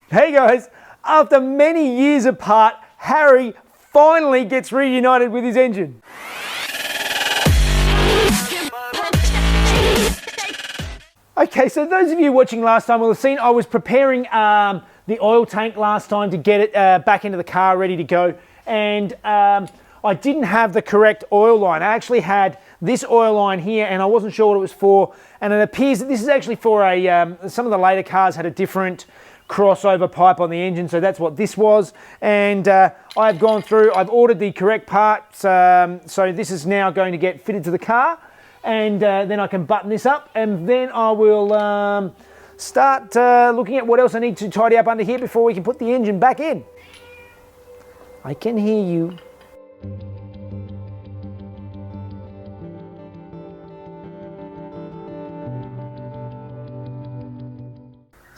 Hey guys, after many years apart, Harry finally gets reunited with his engine. Okay, so those of you watching last time will have seen I was preparing the oil tank last time to get it back into the car ready to go, and I didn't have the correct oil line. I actually had this oil line here and I wasn't sure what it was for, and it appears that this is actually for some of the later cars had a different crossover pipe on the engine, so that's what this was. And I've gone through, I've ordered the correct parts, so this is now going to get fitted to the car, and then I can button this up, and then I will start looking at what else I need to tidy up under here before we can put the engine back in. I can hear you.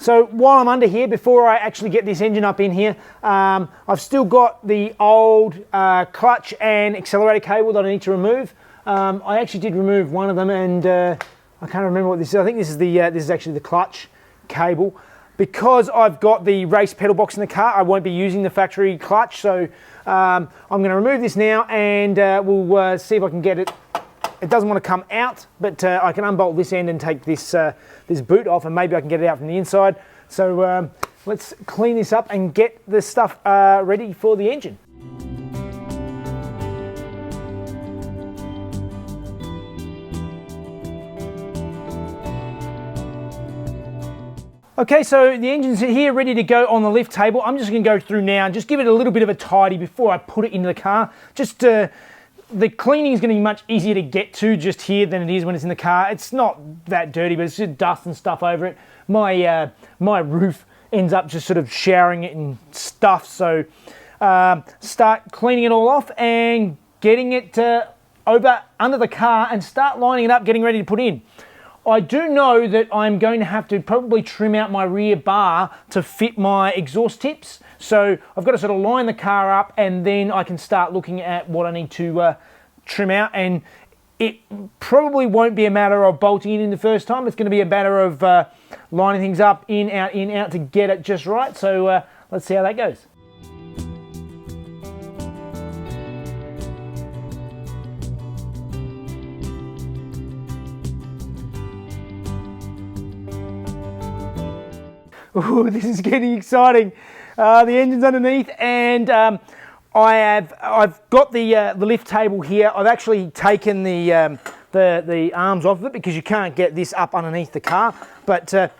So while I'm under here, before I actually get this engine up in here, I've still got the old clutch and accelerator cable that I need to remove. I actually did remove one of them, and I can't remember what this is. I think this is actually the clutch cable. Because I've got the race pedal box in the car, I won't be using the factory clutch, so I'm going to remove this now, and we'll see if I can get it. It doesn't want to come out, but I can unbolt this end and take this this boot off, and maybe I can get it out from the inside. So let's clean this up and get the stuff ready for the engine. Okay, so the engine's here ready to go on the lift table. I'm just going to go through now and just give it a little bit of a tidy before I put it into the car. Just the cleaning is going to be much easier to get to just here than it is when it's in the car. It's not that dirty, but it's just dust and stuff over it. My roof ends up just sort of showering it in stuff, so start cleaning it all off and getting it over under the car and start lining it up, getting ready to put in. I do know that I'm going to have to probably trim out my rear bar to fit my exhaust tips. So I've got to sort of line the car up, and then I can start looking at what I need to trim out. And it probably won't be a matter of bolting in the first time. It's going to be a matter of lining things up, in, out to get it just right. So let's see how that goes. Ooh, this is getting exciting. The engine's underneath, and I've got the lift table here. I've actually taken the arms off of it because you can't get this up underneath the car. But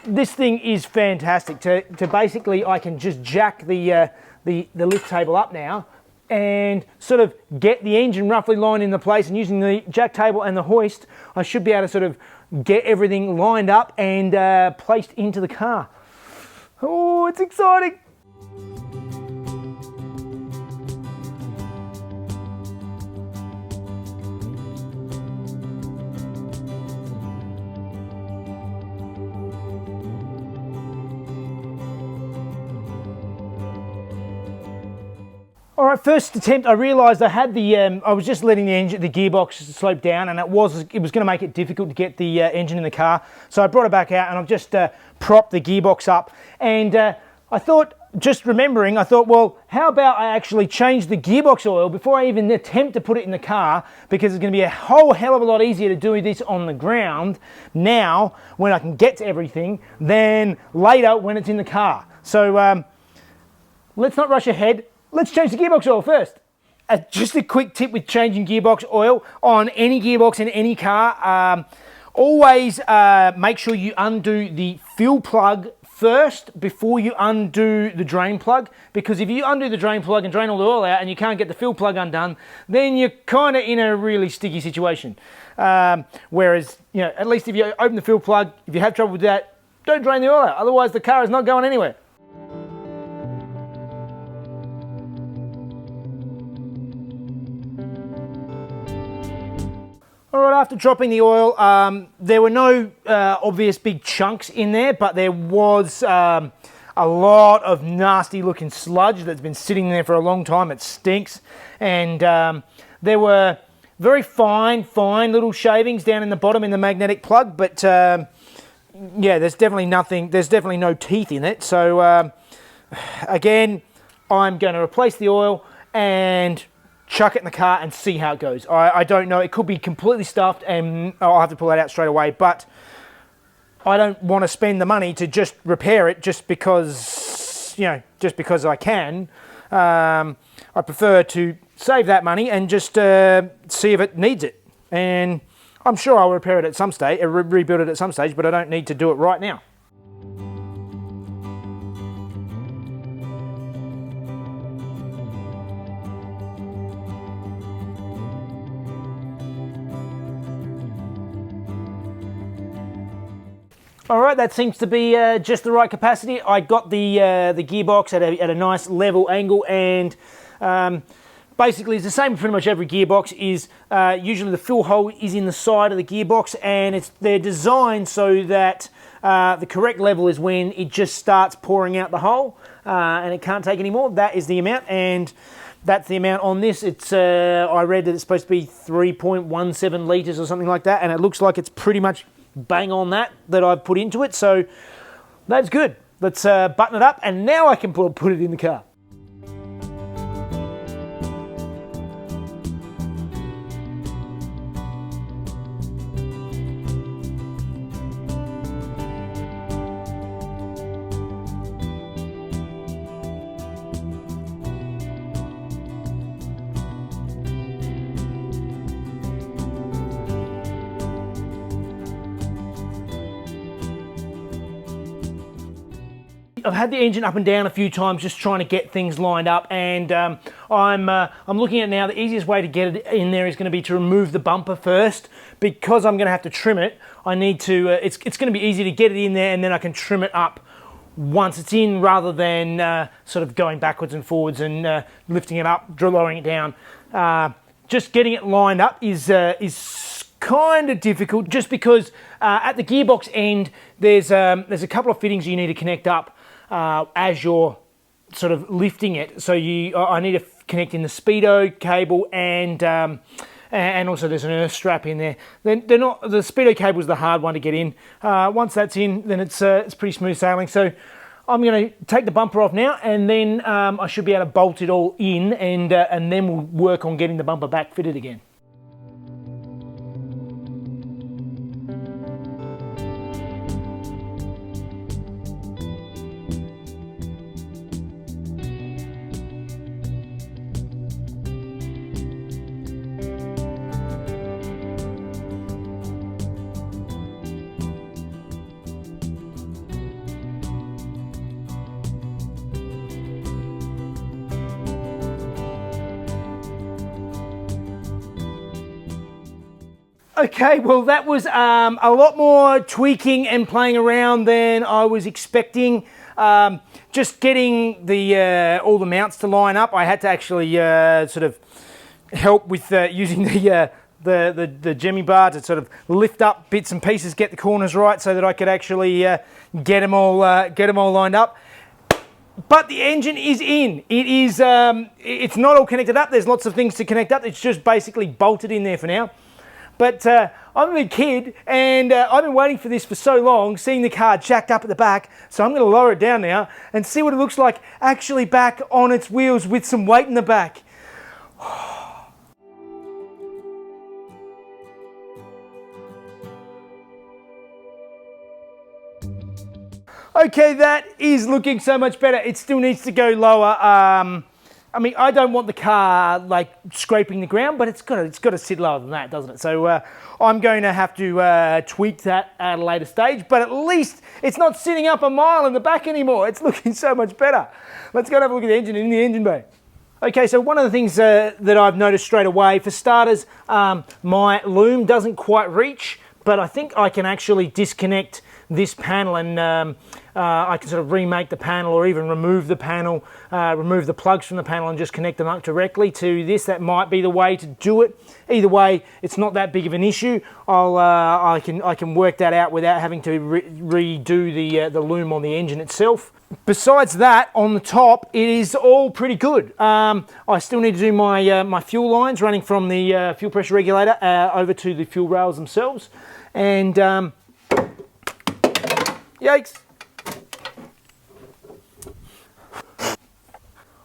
this thing is fantastic. To basically, I can just jack the lift table up now and sort of get the engine roughly lined into place, and using the jack table and the hoist, I should be able to sort of get everything lined up and placed into the car. Oh, it's exciting. All right, first attempt, I realised I had I was just letting the gearbox slope down, and it was going to make it difficult to get the engine in the car. So I brought it back out, and I've just propped the gearbox up. And I thought, just remembering, I thought, well, how about I actually change the gearbox oil before I even attempt to put it in the car, because it's going to be a whole hell of a lot easier to do this on the ground now when I can get to everything than later when it's in the car. So let's not rush ahead. Let's change the gearbox oil first. Just a quick tip with changing gearbox oil on any gearbox in any car. Always make sure you undo the fuel plug first before you undo the drain plug, because if you undo the drain plug and drain all the oil out and you can't get the fuel plug undone, then you're kind of in a really sticky situation. Whereas, you know, at least if you open the fuel plug, if you have trouble with that, don't drain the oil out. Otherwise, the car is not going anywhere. All right, after dropping the oil, there were no obvious big chunks in there, but there was a lot of nasty looking sludge that's been sitting there for a long time. It stinks. And there were very fine little shavings down in the bottom in the magnetic plug, but yeah, there's definitely nothing, there's definitely no teeth in it. So again, I'm going to replace the oil and chuck it in the car and see how it goes. I don't know, it could be completely stuffed and I'll have to pull that out straight away, but I don't want to spend the money to just repair it just because, you know, just because I can. I prefer to save that money and just see if it needs it. And I'm sure I'll repair it at some stage, rebuild it at some stage, but I don't need to do it right now. All right, that seems to be just the right capacity. I got the gearbox at a nice level angle, and basically it's the same for pretty much every gearbox. Is usually the fill hole is in the side of the gearbox, and they're designed so that the correct level is when it just starts pouring out the hole, and it can't take any more. That is the amount, and that's the amount on this. It's I read that it's supposed to be 3.17 litres or something like that, and it looks like it's pretty much bang on that I've put into it, so that's good. Let's button it up, and now I can put it in the car. I've had the engine up and down a few times just trying to get things lined up, and I'm looking at now the easiest way to get it in there is going to be to remove the bumper first, because I'm going to have to trim it. I need to, it's going to be easy to get it in there, and then I can trim it up once it's in, rather than sort of going backwards and forwards and lifting it up, lowering it down. Just getting it lined up is kind of difficult, just because at the gearbox end there's a couple of fittings you need to connect up as you're sort of lifting it. So I need to connect in the speedo cable, and also there's an earth strap in there. They're not, the speedo cable is the hard one to get in. Once that's in, then it's pretty smooth sailing. So I'm going to take the bumper off now, and then I should be able to bolt it all in, and then we'll work on getting the bumper back fitted again. Okay, well that was a lot more tweaking and playing around than I was expecting. Just getting the all the mounts to line up, I had to actually sort of help with using the jemmy bar to sort of lift up bits and pieces, get the corners right, so that I could actually get them all lined up. But the engine is in. It is. It's not all connected up. There's lots of things to connect up. It's just basically bolted in there for now. But I'm a kid, and I've been waiting for this for so long, seeing the car jacked up at the back, so I'm going to lower it down now and see what it looks like actually back on its wheels with some weight in the back. Okay, that is looking so much better. It still needs to go lower. I mean, I don't want the car like scraping the ground, but it's got to sit lower than that, doesn't it? So I'm going to have to tweak that at a later stage, but at least it's not sitting up a mile in the back anymore. It's looking so much better. Let's go and have a look at the engine in the engine bay. Okay, so one of the things that I've noticed straight away, for starters, my loom doesn't quite reach, but I think I can actually disconnect this panel, and I can sort of remake the panel, or even remove the panel, remove the plugs from the panel and just connect them up directly to this. That might be the way to do it. Either way, it's not that big of an issue. I can work that out without having to redo the loom on the engine itself. Besides that, on the top, it is all pretty good. I still need to do my fuel lines running from the fuel pressure regulator over to the fuel rails themselves, and Yikes.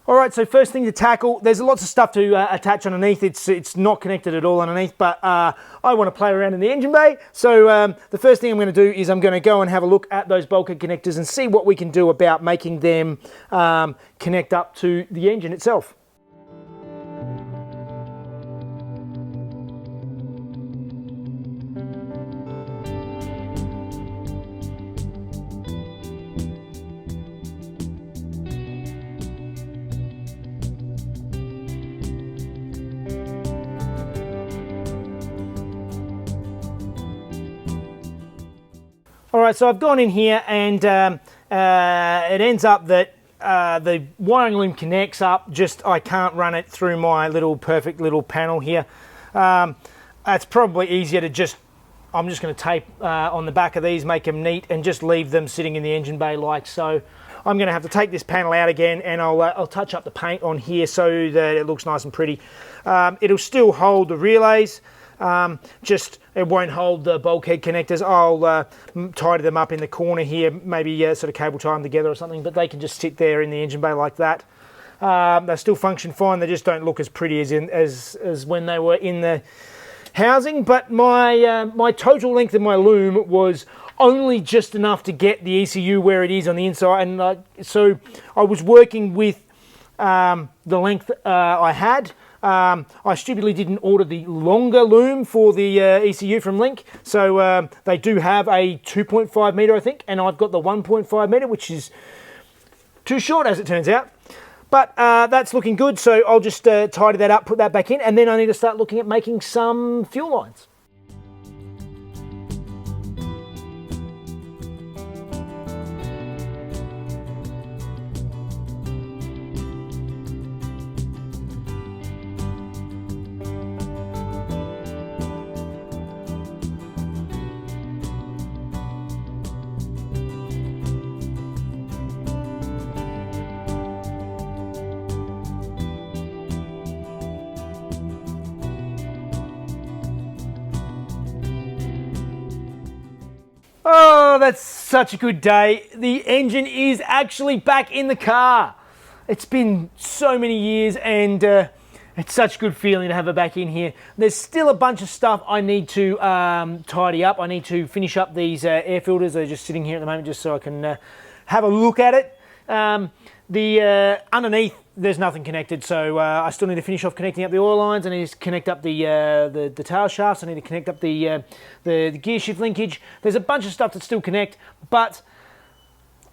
All right, so first thing to tackle, there's lots of stuff to attach underneath. It's not connected at all underneath, but I want to play around in the engine bay. So the first thing I'm going to do is I'm going to go and have a look at those bulkhead connectors and see what we can do about making them connect up to the engine itself. All right, so I've gone in here and it ends up that the wiring loom connects up, just I can't run it through my perfect little panel here. It's probably easier to I'm just going to tape on the back of these, make them neat, and just leave them sitting in the engine bay like so. I'm going to have to take this panel out again, and I'll touch up the paint on here so that it looks nice and pretty. It'll still hold the relays. Just it won't hold the bulkhead connectors. I'll tidy them up in the corner here, maybe sort of cable tie them together or something, but they can just sit there in the engine bay like that. They still function fine, they just don't look as pretty as when they were in the housing, but my total length of my loom was only just enough to get the ECU where it is on the inside, and so I was working with the length I had. I stupidly didn't order the longer loom for the ECU from Link, so they do have a 2.5 metre I think, and I've got the 1.5 metre, which is too short as it turns out. But that's looking good, so I'll just tidy that up, put that back in, and then I need to start looking at making some fuel lines. Oh, that's such a good day. The engine is actually back in the car. It's been so many years, and it's such a good feeling to have it back in here. There's still a bunch of stuff I need to tidy up. I need to finish up these air filters. They're just sitting here at the moment just so I can have a look at it. Underneath, there's nothing connected, so I still need to finish off connecting up the oil lines. I need to connect up the tail shafts. I need to connect up the gear shift linkage. There's a bunch of stuff to still connect, but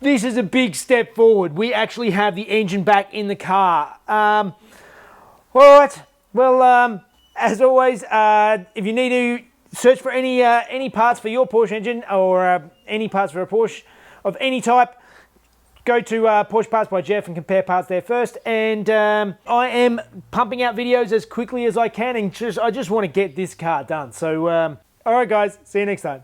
this is a big step forward. We actually have the engine back in the car. All right, well, as always, if you need to search for any parts for your Porsche engine, or any parts for a Porsche of any type, go to Porsche Parts by Jeff and compare parts there first. And I am pumping out videos as quickly as I can, and I just want to get this car done. So, all right, guys, see you next time.